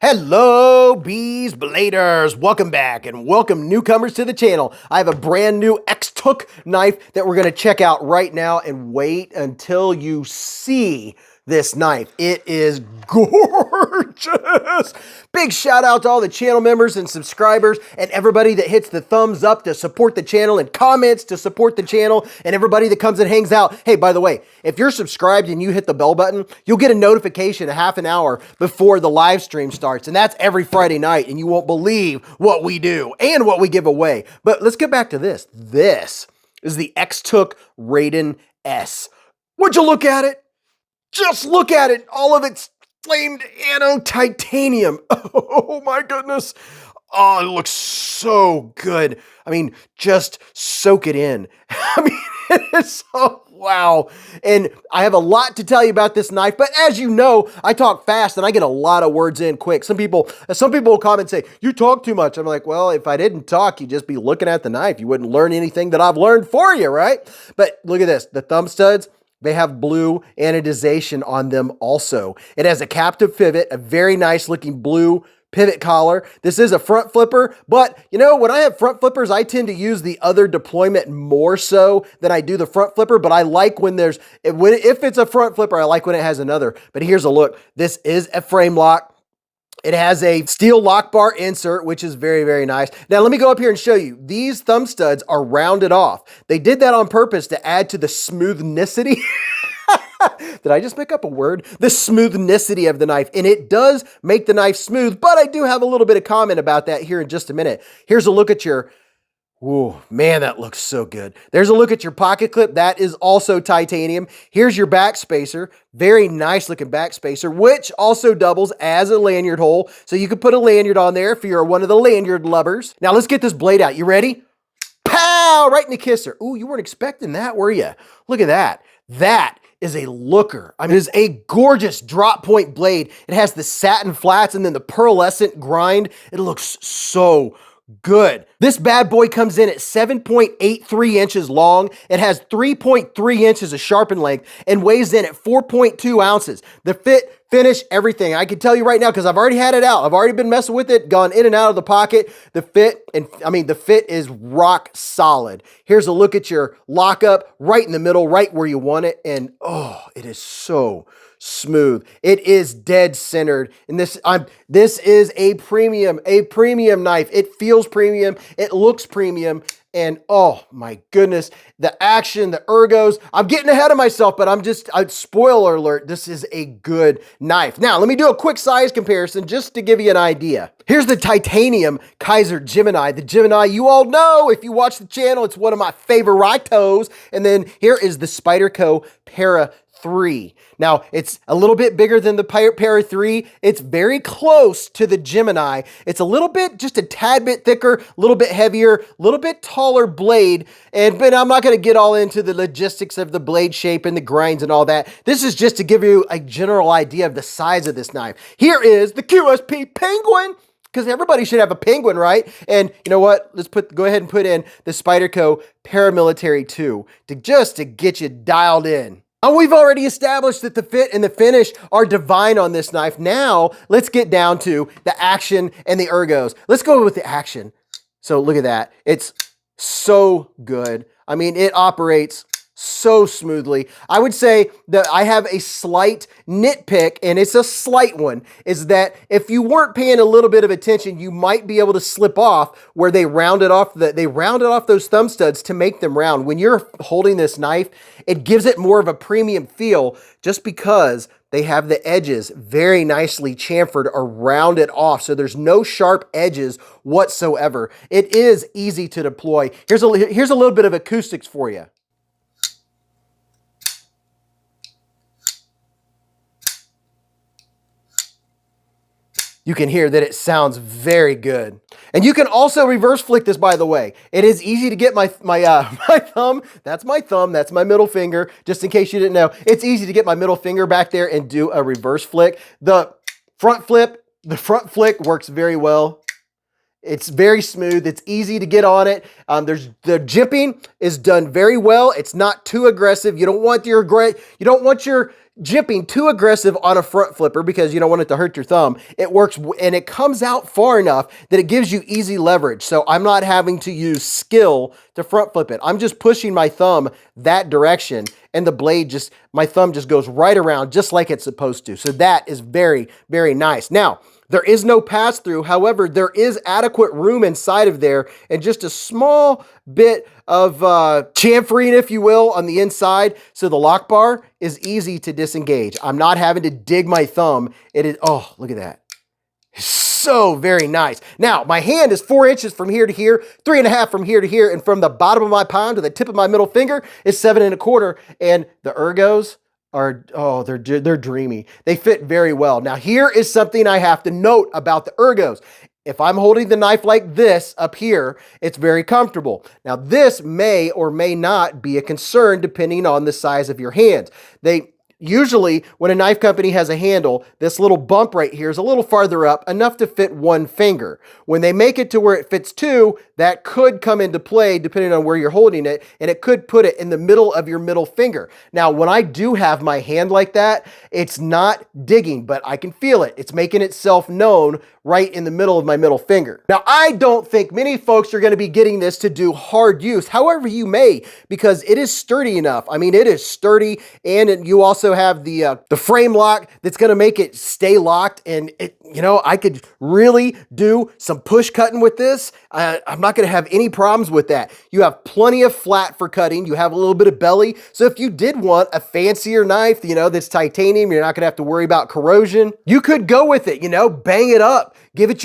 Hello, Beez Bladers. Welcome back and welcome newcomers to the channel. I have a brand new X-Took knife that we're going to check out right now, and wait until you see this knife. It is gorgeous. Big shout out to all the channel members and subscribers and everybody that hits the thumbs up to support the channel and comments to support the channel and everybody that comes and hangs out. Hey, by the way, if you're subscribed and you hit the bell button, you'll get a notification a half an hour before the live stream starts. And that's every Friday night, and you won't believe what we do and what we give away. But let's get back to this. This is the X-Took Raiden S. Would you look at it? Just look at it. All of it's flamed anode titanium. Oh my goodness. Oh, it looks so good. I mean, just soak it in. I mean, it is so, wow. And I have a lot to tell you about this knife, but as you know, I talk fast and I get a lot of words in quick. Some people will comment and say, you talk too much. I'm like, well, if I didn't talk, you'd just be looking at the knife. You wouldn't learn anything that I've learned for you, right? But look at this, the thumb studs. They have blue anodization on them also. It has a captive pivot, a very nice looking blue pivot collar. This is a front flipper, but you know, when I have front flippers, I tend to use the other deployment more so than I do the front flipper, but I like when there's, if it's a front flipper, I like when it has another. But here's a look. This is a frame lock. It has a steel lock bar insert, which is very, very nice. Now, let me go up here and show you. These thumb studs are rounded off. They did that on purpose to add to the smoothnicity. Did I just pick up a word? The smoothnicity of the knife. And it does make the knife smooth, but I do have a little bit of comment about that here in just a minute. Here's a look at your, oh man, that looks so good. There's a look at your pocket clip. That is also titanium. Here's your back spacer. Very nice looking back spacer, which also doubles as a lanyard hole. So you could put a lanyard on there if you're one of the lanyard lovers. Now let's get this blade out. You ready? Pow! Right in the kisser. Ooh, you weren't expecting that, were you? Look at that. That is a looker. I mean, it is a gorgeous drop point blade. It has the satin flats and then the pearlescent grind. It looks so good. This bad boy comes in at 7.83 inches long. It has 3.3 inches of sharpen length and weighs in at 4.2 ounces. The fit, finish, everything. I can tell you right now, because I've already had it out. I've already been messing with it, gone in and out of the pocket. The fit, and I mean, the fit is rock solid. Here's a look at your lockup right in the middle, right where you want it. And oh, it is so smooth. It is dead centered. And this is a premium knife. It feels premium. It looks premium. And oh my goodness, the action, the ergos, I'm getting ahead of myself, but spoiler alert, this is a good knife. Now, let me do a quick size comparison just to give you an idea. Here's the titanium Kaiser Gemini. The Gemini, you all know, if you watch the channel, it's one of my favoritos. And then here is the Spyderco Para 3. Now, it's a little bit bigger than the Para 3. It's very close to the Gemini. It's a little bit, just a tad bit thicker, a little bit heavier, a little bit taller blade. But I'm not going to get all into the logistics of the blade shape and the grinds and all that. This is just to give you a general idea of the size of this knife. Here is the QSP Penguin, because everybody should have a penguin, right? And you know what? Let's go ahead and put in the Spyderco Paramilitary 2 to get you dialed in. And we've already established that the fit and the finish are divine on this knife. Now, let's get down to the action and the ergos. Let's go with the action. So look at that. It's so good. I mean, it operates so smoothly. I would say that I have a slight nitpick, and it's a slight one, is that if you weren't paying a little bit of attention, you might be able to slip off where they rounded off those thumb studs to make them round. When you're holding this knife, it gives it more of a premium feel just because they have the edges very nicely chamfered or rounded off, so there's no sharp edges whatsoever. It is easy to deploy. Here's a little bit of acoustics for you. You can hear that it sounds very good. And you can also reverse flick this, by the way. It is easy to get my thumb. That's my thumb. That's my middle finger. Just in case you didn't know, it's easy to get my middle finger back there and do a reverse flick. The front flick works very well. It's very smooth. It's easy to get on it. The jimping is done very well. It's not too aggressive. You don't want your jimping too aggressive on a front flipper because you don't want it to hurt your thumb. It works and it comes out far enough that it gives you easy leverage. So I'm not having to use skill to front flip it. I'm just pushing my thumb that direction and the blade just, my thumb just goes right around just like it's supposed to. So that is very, very nice. Now, there is no pass-through. However, there is adequate room inside of there and just a small bit of chamfering, if you will, on the inside. So the lock bar is easy to disengage. I'm not having to dig my thumb. It is, oh, look at that. So very nice. Now, my hand is 4 inches from here to here, 3.5 from here to here, and from the bottom of my palm to the tip of my middle finger is 7.25. And the ergos are, oh, they're dreamy. They fit very well. Now, here is something I have to note about the ergos. If I'm holding the knife like this up here, it's very comfortable. Now, this may or may not be a concern depending on the size of your hands. Usually, when a knife company has a handle, this little bump right here is a little farther up, enough to fit one finger. When they make it to where it fits two, that could come into play depending on where you're holding it, and it could put it in the middle of your middle finger. Now, when I do have my hand like that, it's not digging, but I can feel it. It's making itself known right in the middle of my middle finger. Now, I don't think many folks are going to be getting this to do hard use. However, you may, because it is sturdy enough. I mean, it is sturdy, and you also have the frame lock that's going to make it stay locked. And it, you know, I could really do some push cutting with this. I'm not going to have any problems with that. You have plenty of flat for cutting. You have a little bit of belly. So if you did want a fancier knife, you know, that's titanium, you're not going to have to worry about corrosion. You could go with it, you know, bang it up. Give it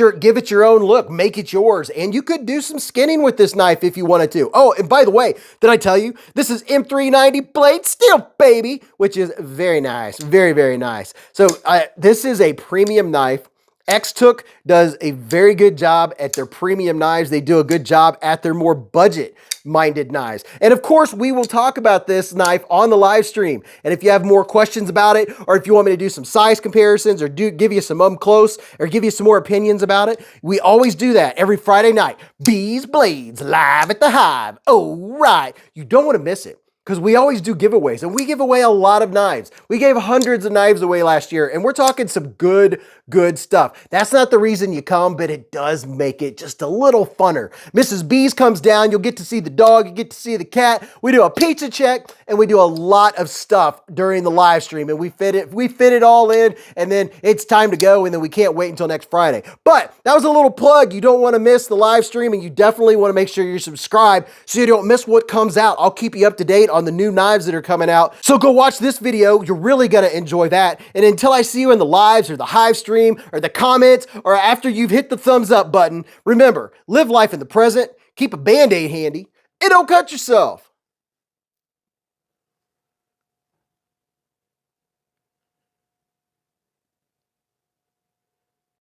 your own look, make it yours. And you could do some skinning with this knife if you wanted to. Oh, and by the way, did I tell you, this is M390 blade steel, baby, which is very nice, very, very nice. So this is a premium knife. X-Took does a very good job at their premium knives. They do a good job at their more budget-minded knives. And of course, we will talk about this knife on the live stream. And if you have more questions about it, or if you want me to do some size comparisons, or give you some close, or give you some more opinions about it, we always do that every Friday night. Beez Blades, live at the Hive. Oh, right. You don't want to miss it, because we always do giveaways, and we give away a lot of knives. We gave hundreds of knives away last year, and we're talking some good stuff. That's not the reason you come, but it does make it just a little funner. Mrs. Beez comes down, you'll get to see the dog, you get to see the cat. We do a pizza check, and we do a lot of stuff during the live stream, and we fit it all in, and then it's time to go, and then we can't wait until next Friday. But that was a little plug. You don't want to miss the live stream, and you definitely want to make sure you're subscribed so you don't miss what comes out. I'll keep you up to date on the new knives that are coming out. So go watch this video. You're really going to enjoy that. And until I see you in the lives or the Hive stream or the comments or after you've hit the thumbs up button, remember, live life in the present, keep a Band-Aid handy, and don't cut yourself.